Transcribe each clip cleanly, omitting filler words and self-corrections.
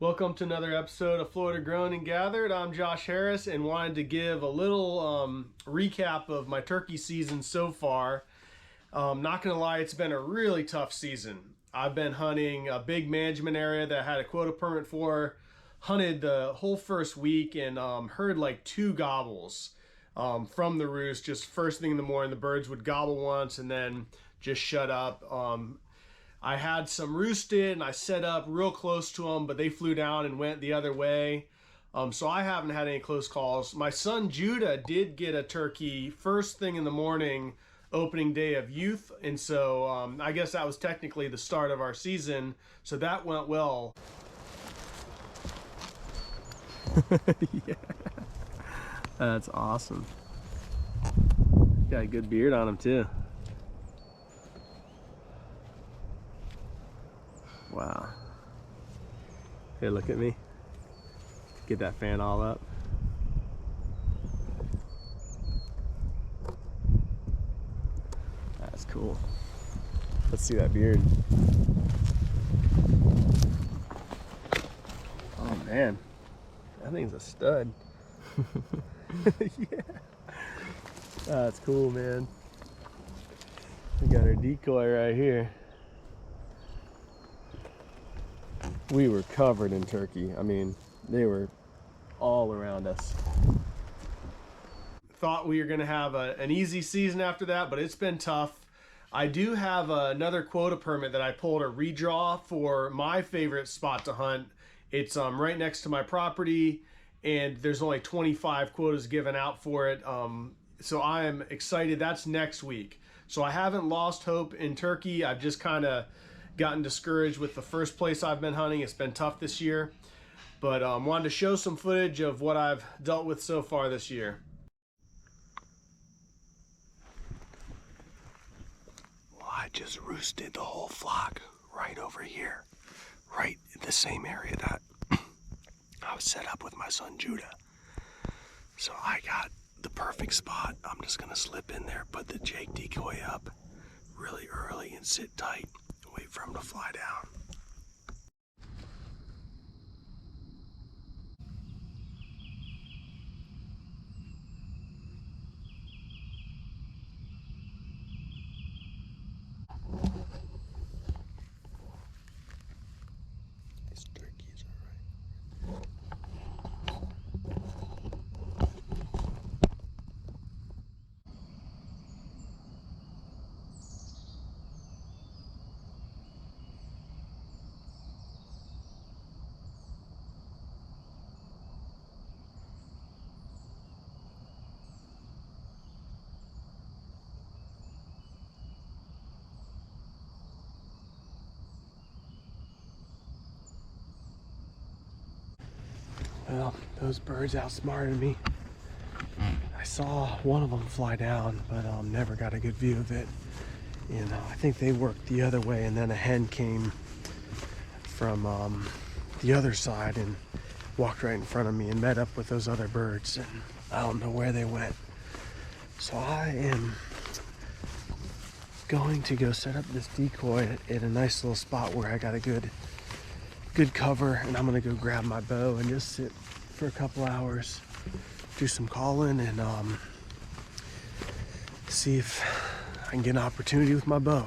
Welcome to another episode of Florida Grown and Gathered. I'm Josh Harris and wanted to give a little recap of my turkey season so far. Not gonna lie, it's been a really tough season. I've been hunting a big management area that I had a quota permit for, hunted the whole first week, and heard like 2 gobbles from the roost. Just first thing in the morning, the birds would gobble once and then just shut up. I had some roosted and I set up real close to them, but they flew down and went the other way. So I haven't had any close calls. My son Judah did get a turkey first thing in the morning, opening day of youth. And so I guess that was technically the start of our season. So that went well. Yeah, that's awesome. Got a good beard on him too. Wow. Hey, look at me. Get that fan all up. That's cool. Let's see that beard. Oh man, that thing's a stud. Yeah. That's cool, man. We got our decoy right here. We were covered in turkey. I mean, they were all around us. Thought we were going to have an easy season after that, but it's been tough. I do have another quota permit that I pulled a redraw for my favorite spot to hunt. It's right next to my property, and there's only 25 quotas given out for it. So I am excited. That's next week. So I haven't lost hope in turkey. I've just kind of gotten discouraged with the first place I've been hunting. It's been tough this year, but wanted to show some footage of what I've dealt with so far this year. Well, I just roosted the whole flock right over here, right in the same area that I was set up with my son Judah. So I got the perfect spot. I'm just gonna slip in there, put the Jake decoy up really early and sit tight. Wait for him to fly down. These turkeys are right. Well, those birds outsmarted me. I saw one of them fly down, but never got a good view of it. And I think they worked the other way, and then a hen came from the other side and walked right in front of me and met up with those other birds, and I don't know where they went. So I am going to go set up this decoy at a nice little spot where I got a good cover, and I'm gonna go grab my bow and just sit for a couple hours, do some calling, and see if I can get an opportunity with my bow.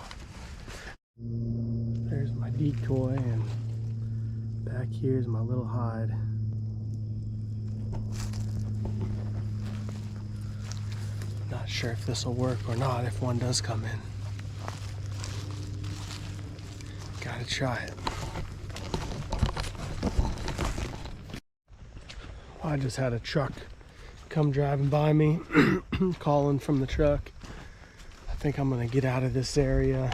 There's my decoy, and back here's my little hide. Not sure if this will work or not if one does come in. Gotta try it. I just had a truck come driving by me, calling from the truck. I think I'm gonna get out of this area.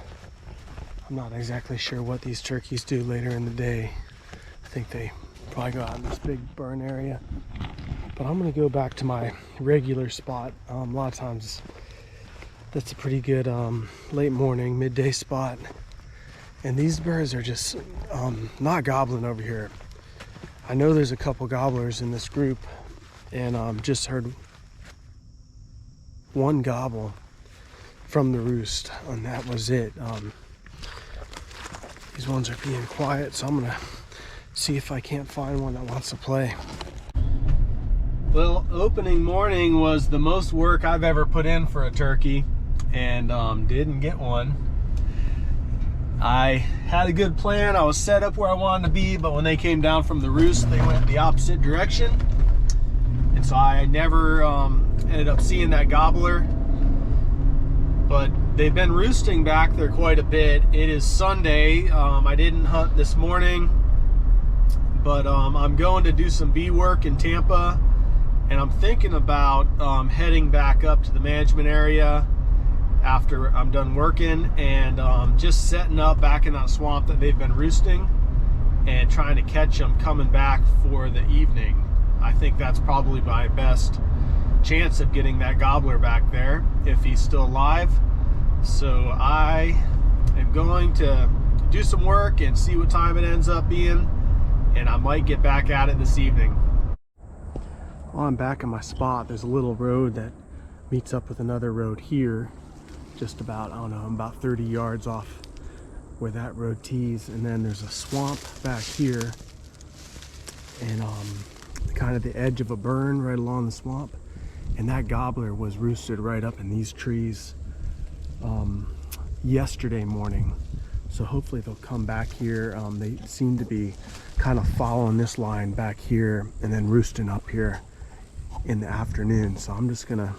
I'm not exactly sure what these turkeys do later in the day. I think they probably go out in this big burn area. But I'm gonna go back to my regular spot. A lot of times that's a pretty good late morning, midday spot. And these birds are just not gobbling over here. I know there's a couple gobblers in this group, and just heard one gobble from the roost, and that was it. These ones are being quiet, so I'm gonna see if I can't find one that wants to play. Well, opening morning was the most work I've ever put in for a turkey, and didn't get one. I had a good plan. I was set up where I wanted to be, but when they came down from the roost, they went the opposite direction. And so I never ended up seeing that gobbler. But they've been roosting back there quite a bit. It is Sunday. I didn't hunt this morning, but I'm going to do some bee work in Tampa. And I'm thinking about heading back up to the management area after I'm done working, and just setting up back in that swamp that they've been roosting and trying to catch them coming back for the evening. I think that's probably my best chance of getting that gobbler back there if he's still alive. So I am going to do some work and see what time it ends up being, and I might get back at it this evening. While I'm back in my spot, there's a little road that meets up with another road here, just about, I don't know, I'm about 30 yards off where that road tees, and then there's a swamp back here, and kind of the edge of a burn right along the swamp, and that gobbler was roosted right up in these trees yesterday morning. So hopefully they'll come back here. They seem to be kind of following this line back here and then roosting up here in the afternoon. So I'm just gonna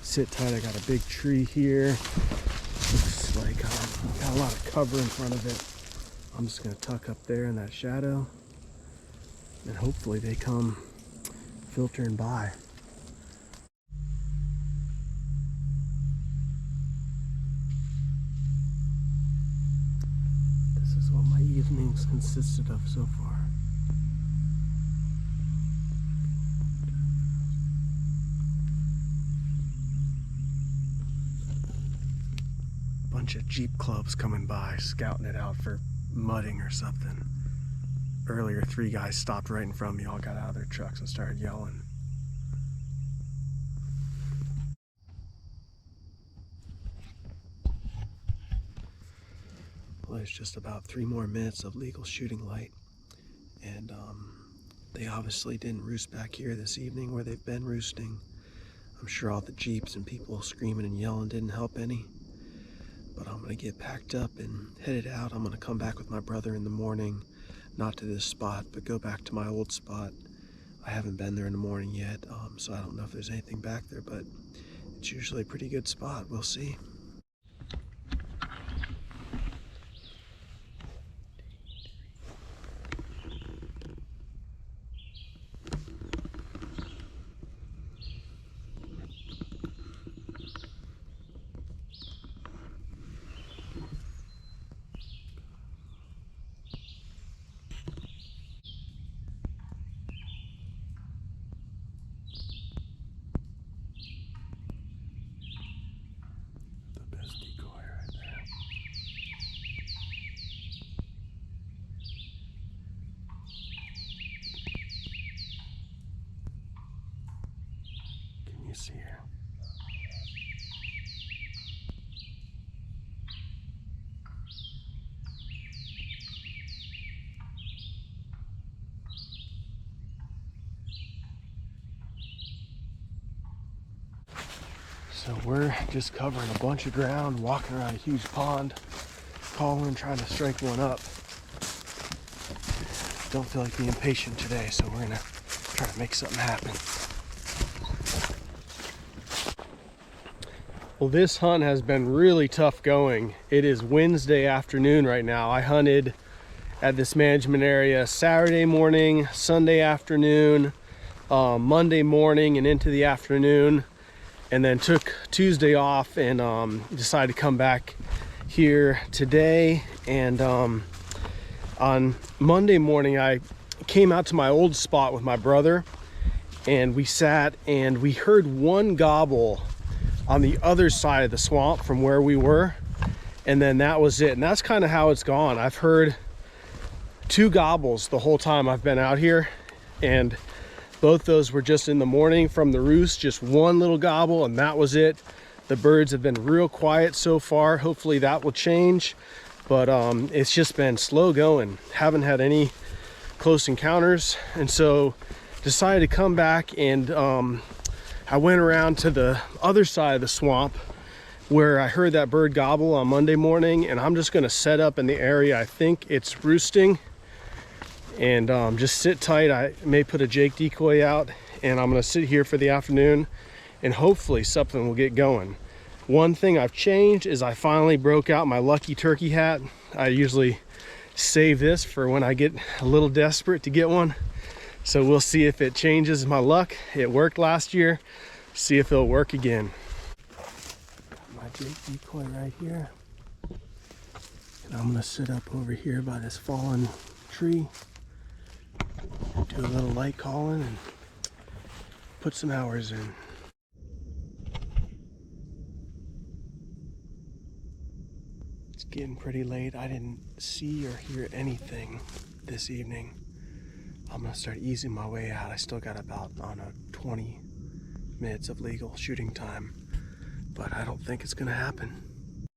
sit tight. I got a big tree here. Looks like got a lot of cover in front of it. I'm just gonna tuck up there in that shadow, and hopefully they come filtering by. This is what my evenings consisted of so far. Bunch of Jeep clubs coming by, scouting it out for mudding or something. Earlier, 3 guys stopped right in front of me, all got out of their trucks and started yelling. Well, there's just about 3 more minutes of legal shooting light, and they obviously didn't roost back here this evening where they've been roosting. I'm sure all the Jeeps and people screaming and yelling didn't help any. But I'm gonna get packed up and headed out. I'm gonna come back with my brother in the morning, not to this spot, but go back to my old spot. I haven't been there in the morning yet, so I don't know if there's anything back there, but it's usually a pretty good spot. We'll see. You see her. So we're just covering a bunch of ground, walking around a huge pond, calling, trying to strike one up. Don't feel like being patient today, so we're gonna try to make something happen. Well, this hunt has been really tough going. It is Wednesday afternoon right now. I hunted at this management area Saturday morning, Sunday afternoon, Monday morning and into the afternoon, and then took Tuesday off and decided to come back here today. And on Monday morning, I came out to my old spot with my brother, and we sat and we heard one gobble on the other side of the swamp from where we were, and then that was it. And that's kind of how it's gone. I've heard 2 gobbles the whole time I've been out here, and both those were just in the morning from the roost, just one little gobble, and that was it. The birds have been real quiet so far. Hopefully that will change, but it's just been slow going. Haven't had any close encounters, and so decided to come back, and I went around to the other side of the swamp where I heard that bird gobble on Monday morning, and I'm just gonna set up in the area I think it's roosting and just sit tight. I may put a Jake decoy out, and I'm gonna sit here for the afternoon, and hopefully something will get going. One thing I've changed is I finally broke out my lucky turkey hat. I usually save this for when I get a little desperate to get one. So we'll see if it changes my luck. It worked last year. See if it'll work again. Got my Jake decoy right here. And I'm gonna sit up over here by this fallen tree. Do a little light calling and put some hours in. It's getting pretty late. I didn't see or hear anything this evening. I'm gonna start easing my way out. I still got about, I don't know, 20 minutes of legal shooting time, but I don't think it's gonna happen.